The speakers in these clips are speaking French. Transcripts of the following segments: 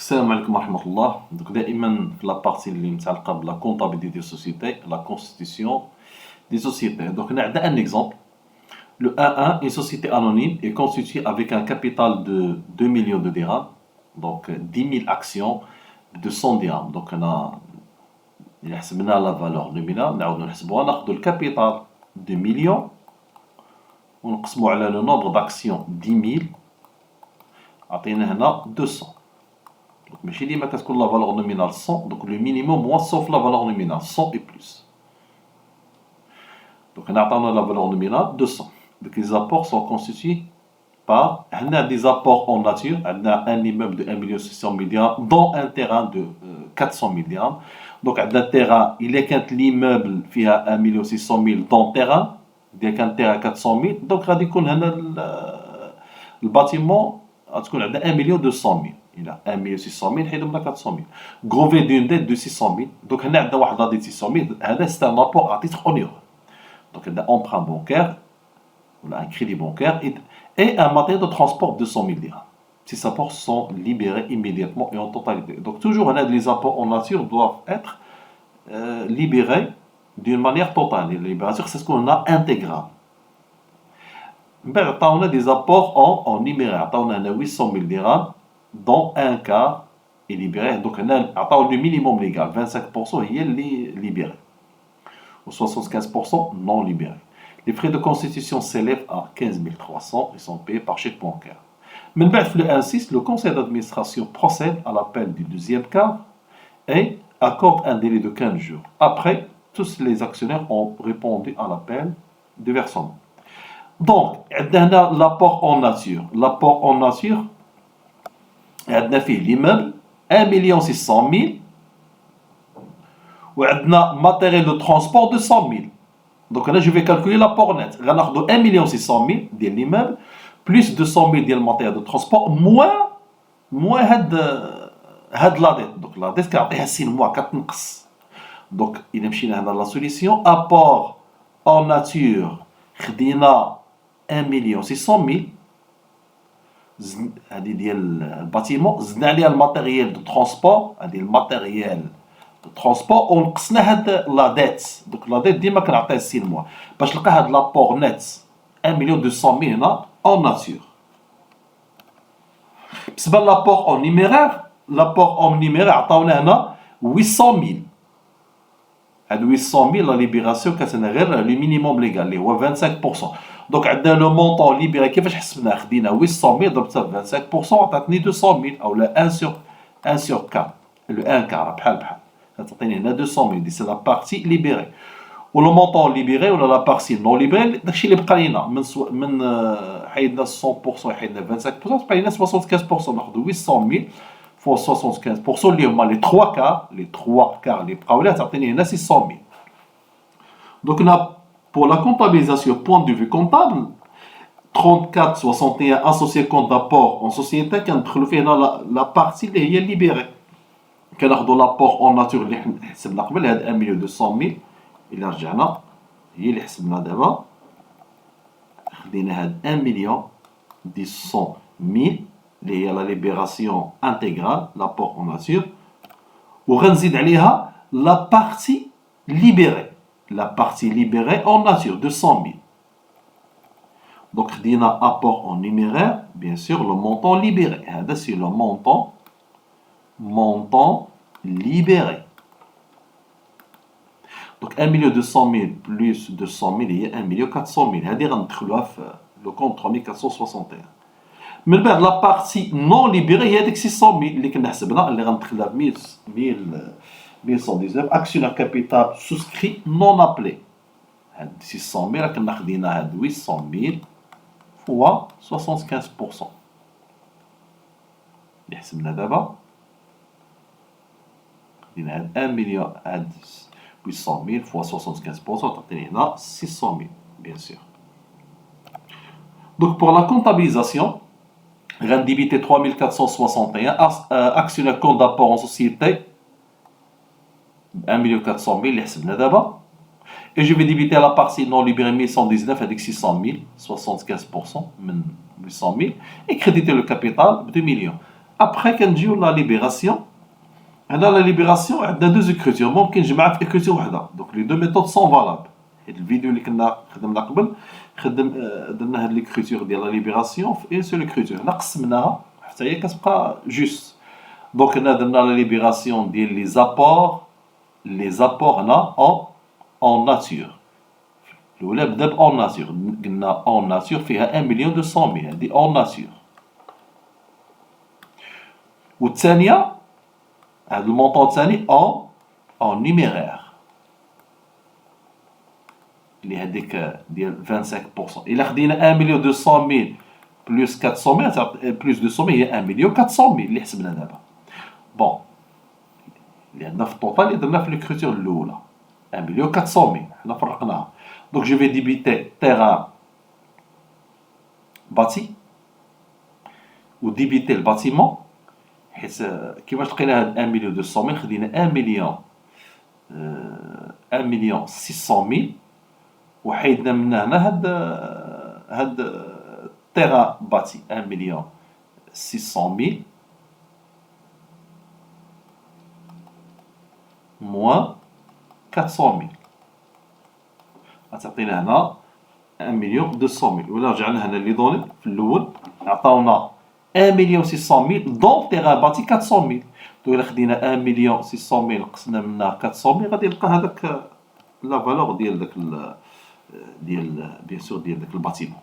السلام عليكم ورحمة الله. Donc دائما في la partie اللي متعلقة بلا comptabilité des sociétés, la constitution des sociétés. Donc on a un exemple. Le 1-1, une société anonyme est constituée avec un capital de 2 millions de dirhams, donc 10 000 actions de 100 dirhams. Donc on a حسبنا la valeur nominale, نعاودو نحسبوها, ناخدو الكابيتال 2 millions ونقسمو على le nombre d'actions 10 000 عطينا هنا 200. Donc ماشي ديما كتكون la valeur nominale 100, donc le minimum moi sauf la valeur nominale 100 et plus. Donc on a la valeur nominale 200. Donc les apports sont constitués par des apports en nature. On a un immeuble de 1 600 000 dirhams, dont un terrain de 400 000 dirhams. Donc on a un terrain, il est qu'un immeuble qui a 1 600 000 dans le terrain, il est qu'un terrain 400 000. Donc le bâtiment a 1 200 000. Il a 1 600 000, il a 400 000. Grevé d'une dette de 600 000. Donc on a une dette de 600 000. C'est un apport à titre onéreux. Donc il y a un emprunt bancaire, un crédit bancaire et un matériel de transport de 200 000 dirhams. Ces apports sont libérés immédiatement et en totalité. Donc toujours les apports en nature doivent être libérés d'une manière totale. Les libérations, c'est ce qu'on a intégral. On a des apports en numéraire. On a 800 000 dirhams, dont un quart est libéré. Donc on a le minimum légal, 25% est libéré. Ou 75% non libérés. Les frais de constitution s'élèvent à 15 300 et sont payés par chèque bancaire. Mais le 1-6, le conseil d'administration procède à l'appel du deuxième quart et accorde un délai de 15 jours. Après, tous les actionnaires ont répondu à l'appel de versement. Donc, on a l'apport en nature. L'apport en nature, on a fait l'immeuble, 1 600 000. On a matériel de transport de 100 000. Donc là, je vais calculer l'apport net. On a 1 600 000 de l'immeuble, plus 200 000 de matériel de transport, moins la dette. Donc la dette, c'est 6 mois, 4 mois. Donc, il y a la solution. Apport en nature, on a 1 600 000. Le bâtiment, on a le matériel de transport, le matériel de transport, on a la dette. Donc la dette, ديما كنعطيها 6 mois. باش نلقى هاد l'apport net 1 200 000 هنا en nature. بالنسبة l'apport en numéraire, l'apport en numéraire عطاونا هنا 800 000. هاد 800 000 la libération كتنا غير le minimum légal اللي هو 25%. Donc عندنا le montant libéré كيفاش حسبناه؟ خدينا 800 000 ضربتها في 25% عطاتني 200 000 أو 1 sur 4. Le 1 quart بحال. تعطيني هنا 200 000 c'est la partie libérée. و le montant libéré ولا la partie non libérée داكشي اللي بقى لينا من حيدنا 100% حيدنا 25% بقى لينا 75%. ناخذ 800 000 فوا 75% اللي هما les 3 quarts اللي بقاو ليها تعطيني هنا 600 000. Donc on a pour la comptabilisation point de vue comptable 34-61 associé compte d'apport en société كندخلوا فيه هنا la partie اللي هي libérée. كناخذوا l'apport en nature اللي حسبنا قبل هاد 1 200 000 إلا رجعنا هي اللي حسبنا دابا خدينا هاد 1 200 000 اللي هي لا ليبيراسيون انتيغرال l'apport en nature وغنزيد عليها la partie libérée en nature de 100 000. Donc خدينا apport en numéraire, bien sûr le montant libéré. هذا c'est le montant libéré. Donc 1 200 000 plus 200 000 هي 1 400 000. هذه غندخلوها في le compte 3461. من بعد la partie non libérée هي هذيك 600 000 اللي كنا حسبنا اللي غندخلها في 1119 actionnaire capital souscrit non appelé. هاد 600 000 كنا خدينا هاد 800 000 فوا 75%. اللي حسبنا دابا خدينا هاد 1 هاد 800 000 fois 75% تعطيني هنا 600 000 bien sûr. Donc pour la comptabilisation, غنديبيتي 3461 actionnaire compte d'apport en société 1 400 000 اللي حسبنا دابا. Et je vais débiter la partie non libérée 1119 avec 600 000, 75% من 800 000 et créditer le capital 2 millions. Après كنجيو لا ليبيراسيون. هنا لا ليبيراسيون عندنا دوز écritures ممكن نجمعها في écriture وحده. دونك لي دو ميثود سون فالابل. هاد الفيديو اللي كنا خدمنا قبل درنا هاد l'écriture ديال لا ليبيراسيون في ان سول écriture. هنا قسمناها حتى هي كتبقى جوست. دونك هنا درنا لا ليبيراسيون ديال لي زابور. لي زابور هنا en nature. الأولى بدا ب en nature. قلنا en nature فيها 1,200,000 هادي en nature. والثانية هاد المونطون الثاني en numéraire. اللي هذيك ديال 25%. إلا خدينا 1,200,000 بلس 400,000 بلس 200,000 هي 1,400,000 اللي حسبنا دابا. بون اللي عندنا في الطوطال اللي درنا في ليكريتور الأولى 1,400,000 حنا فرقناها. دونك جو في ديبيتي تيران باتي وديبيتي الباتيمون. حيت كيفاش لقينا هاد 1,200,000 خدينا 1,600,000 وحيدنا من هنا هاد تيران باتي 1,600,000 موان 400,000 غتعطينا هنا 1,200,000. ولا رجعنا هنا لي دوني في الاول عطاونا 1,600,000 دون تيران باتي 400,000. دونك الا خدينا 1,600,000 قسنا منها 400,000 غادي نلقى هذاك لا فالور ديال داك ديال بيان سور ديال داك الباتيمون.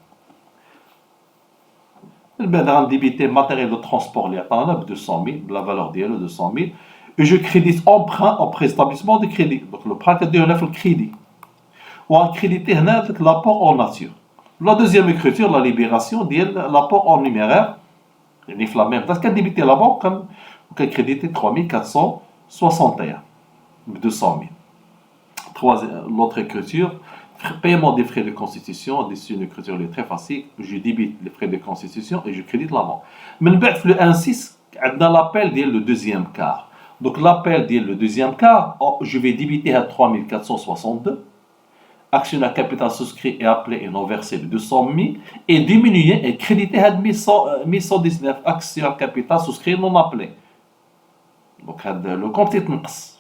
من بعد غنديبيتي ماتيريال دو ترونسبور اللي عطانا ب 200,000 بلا فالور ديالو 200,000. Et je crédite emprunt auprès d'établissement de crédit. Donc le prêt est هنا في الكريدي. وغنكريديتي هنا داك l'apport en nature. La deuxième écriture la libération ديال l'apport en numéraire. يعني في لا ميم دات كنديبيتي لا بنك وكنكريديتي 3,461 ب 200,000. L'autre écriture, paiement des frais de constitution, c'est une écriture très facile. Je débite les frais de constitution et je crédite la banque. Mais le 1,6, dans l'appel ديال le deuxième quart. Donc l'appel ديال le deuxième quart, je vais débiter à 3,462. Actionnaire capital souscrit et appelé et non versé de 200,000 et diminuer et créditer à 1,119 actionnaire capital souscrit non appelé. Donc le compte est نقص.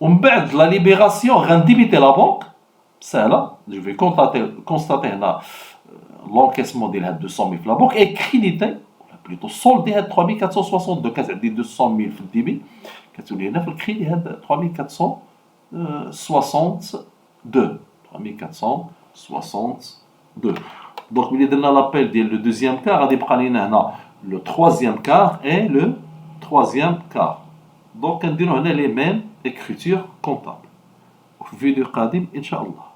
ومن بعد لا ليبيراسيون غنديبيتي لا بنك سهله. جو في كونستاتي هنا لونكيسمون ديال هاد 200,000 في لا بنك اي كريديتي ولا بليتو سولدي هاد 3,462. كتعدي 200,000 في الديبي كتولي هنا في الكريدي هاد 3,462. 3,462. دونك ملي درنا لابيل ديال لو دوزيام كار غادي يبقى لينا هنا لو تروازيام كار اي لو تروازيام كار. دونك كنديرو هنا لي ميم écriture comptable. وفي فيديو قادم إن شاء الله.